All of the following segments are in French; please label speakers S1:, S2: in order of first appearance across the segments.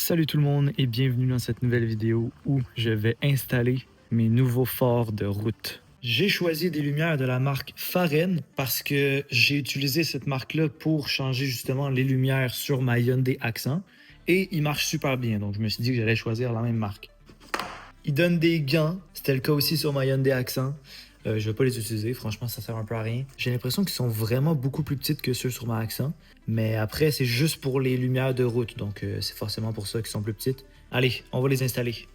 S1: Salut tout le monde et bienvenue dans cette nouvelle vidéo où je vais installer mes nouveaux phares de route. J'ai choisi des lumières de la marque Faren parce que j'ai utilisé cette marque-là pour changer justement les lumières sur ma Hyundai Accent et ils marchent super bien, donc je me suis dit que j'allais choisir la même marque. Ils donnent des gants, c'était le cas aussi sur ma Hyundai Accent. Je vais pas les utiliser, franchement ça sert un peu à rien. J'ai l'impression qu'ils sont vraiment beaucoup plus petites que ceux sur ma Accent. Mais après c'est juste pour les lumières de route, donc c'est forcément pour ça qu'ils sont plus petites. Allez, on va les installer.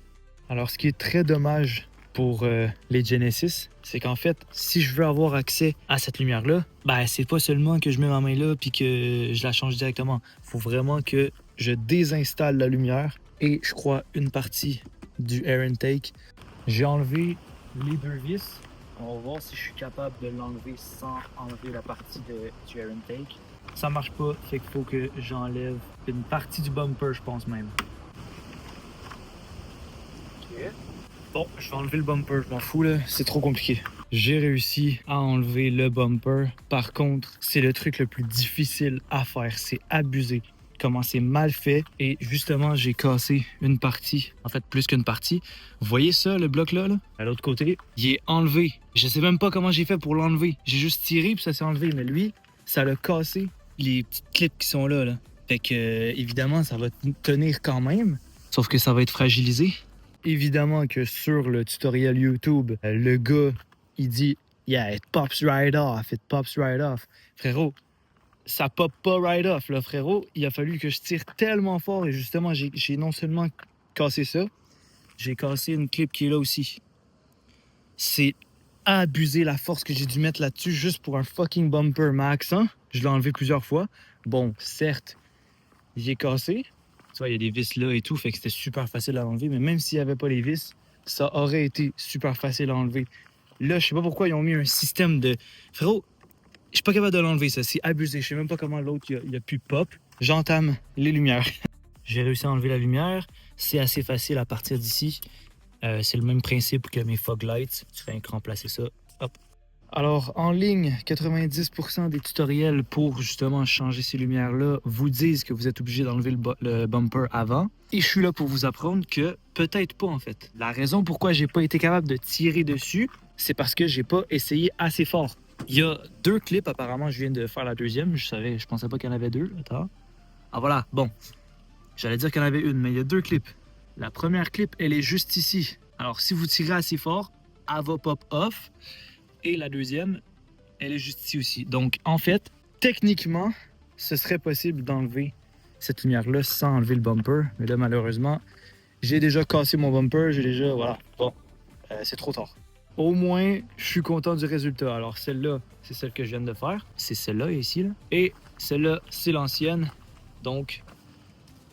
S1: Alors ce qui est très dommage pour les Genesis, c'est qu'en fait, si je veux avoir accès à cette lumière-là, ben c'est pas seulement que je mets ma main là puis que je la change directement. Faut vraiment que je désinstalle la lumière et je crois une partie du air intake. J'ai enlevé les deux vis. On va voir si je suis capable de l'enlever sans enlever la partie du air intake. Ça marche pas, fait qu'il faut que j'enlève une partie du bumper, je pense même. Ok. Bon, je vais enlever le bumper, je m'en fous là, c'est trop compliqué. J'ai réussi à enlever le bumper. Par contre, c'est le truc le plus difficile à faire, c'est abusé. Comment c'est mal fait et justement j'ai cassé une partie, en fait plus qu'une partie. Vous voyez ça, le bloc là? À l'autre côté, il est enlevé. Je sais même pas comment j'ai fait pour l'enlever. J'ai juste tiré puis ça s'est enlevé, mais lui, ça l'a cassé les petites clips qui sont là. Fait que évidemment ça va tenir quand même, sauf que ça va être fragilisé. Évidemment que sur le tutoriel YouTube, le gars il dit yeah, it pops right off, it pops right off. Frérot, ça pop pas right off, là, frérot. Il a fallu que je tire tellement fort et justement, j'ai non seulement cassé ça, j'ai cassé une clip qui est là aussi. C'est abusé la force que j'ai dû mettre là-dessus juste pour un fucking bumper max, hein? Je l'ai enlevé plusieurs fois. Bon, certes, j'ai cassé. Tu vois, il y a des vis là et tout, fait que c'était super facile à enlever. Mais même s'il n'y avait pas les vis, ça aurait été super facile à enlever. Là, je sais pas pourquoi ils ont mis un système de... Frérot, je suis pas capable de l'enlever, ça. C'est abusé. Je sais même pas comment l'autre il a pu pop. J'entame les lumières. J'ai réussi à enlever la lumière. C'est assez facile à partir d'ici. C'est le même principe que mes fog lights. Tu fais remplacer ça. Hop. Alors, en ligne, 90% des tutoriels pour justement changer ces lumières-là vous disent que vous êtes obligé d'enlever le bumper avant. Et je suis là pour vous apprendre que peut-être pas, en fait. La raison pourquoi j'ai pas été capable de tirer dessus, c'est parce que j'ai pas essayé assez fort. Il y a deux clips, apparemment, je viens de faire la deuxième. Je pensais pas qu'il y en avait deux. Attends. Ah voilà, bon. J'allais dire qu'il y en avait une, mais il y a deux clips. La première clip, elle est juste ici. Alors, si vous tirez assez fort, elle va pop off. Et la deuxième, elle est juste ici aussi. Donc, en fait, techniquement, ce serait possible d'enlever cette lumière-là sans enlever le bumper. Mais là, malheureusement, j'ai déjà cassé mon bumper. J'ai déjà... Voilà. Bon, c'est trop tard. Au moins, je suis content du résultat. Alors, celle-là, c'est celle que je viens de faire. C'est celle-là ici. Là. Et celle-là, c'est l'ancienne. Donc,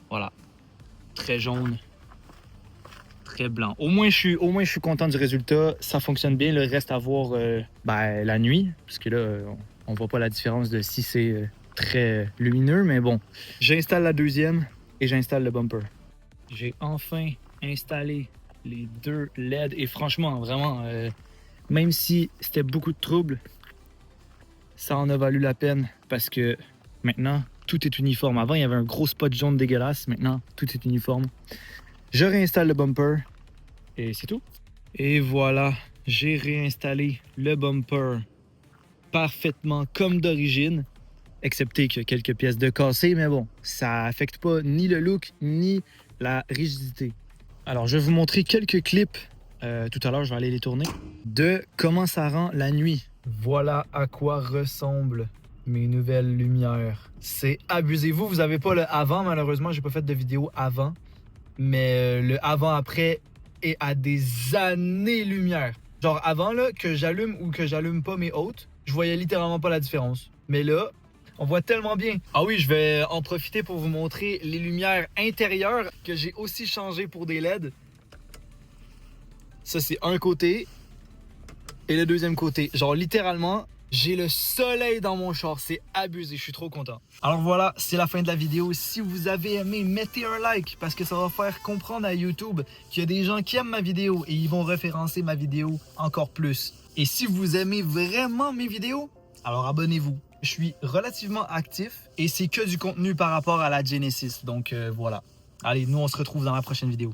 S1: voilà. Très jaune. Très blanc. Au moins, je suis content du résultat. Ça fonctionne bien. Le reste à voir la nuit. Parce que là, on voit pas la différence de si c'est très lumineux. Mais bon, j'installe la deuxième et j'installe le bumper. J'ai enfin installé les deux LED et franchement, vraiment, même si c'était beaucoup de troubles, ça en a valu la peine parce que maintenant, tout est uniforme. Avant, il y avait un gros spot jaune dégueulasse. Maintenant, tout est uniforme. Je réinstalle le bumper et c'est tout. Et voilà, j'ai réinstallé le bumper parfaitement comme d'origine, excepté qu'il y a quelques pièces de cassées, mais bon, ça affecte pas ni le look ni la rigidité. Alors, je vais vous montrer quelques clips, tout à l'heure, je vais aller les tourner, de comment ça rend la nuit. Voilà à quoi ressemblent mes nouvelles lumières. C'est abusé. Vous avez pas le avant, malheureusement, j'ai pas fait de vidéo avant, mais le avant-après est à des années-lumière. Genre avant, là, que j'allume ou que j'allume pas mes hautes, je voyais littéralement pas la différence. Mais là, on voit tellement bien. Ah oui, je vais en profiter pour vous montrer les lumières intérieures que j'ai aussi changées pour des LED. Ça, c'est un côté et le deuxième côté. Genre, littéralement, j'ai le soleil dans mon char. C'est abusé, je suis trop content. Alors voilà, c'est la fin de la vidéo. Si vous avez aimé, mettez un like parce que ça va faire comprendre à YouTube qu'il y a des gens qui aiment ma vidéo et ils vont référencer ma vidéo encore plus. Et si vous aimez vraiment mes vidéos, alors abonnez-vous. Je suis relativement actif et c'est que du contenu par rapport à la Genesis. Donc voilà. Allez, nous, on se retrouve dans la prochaine vidéo.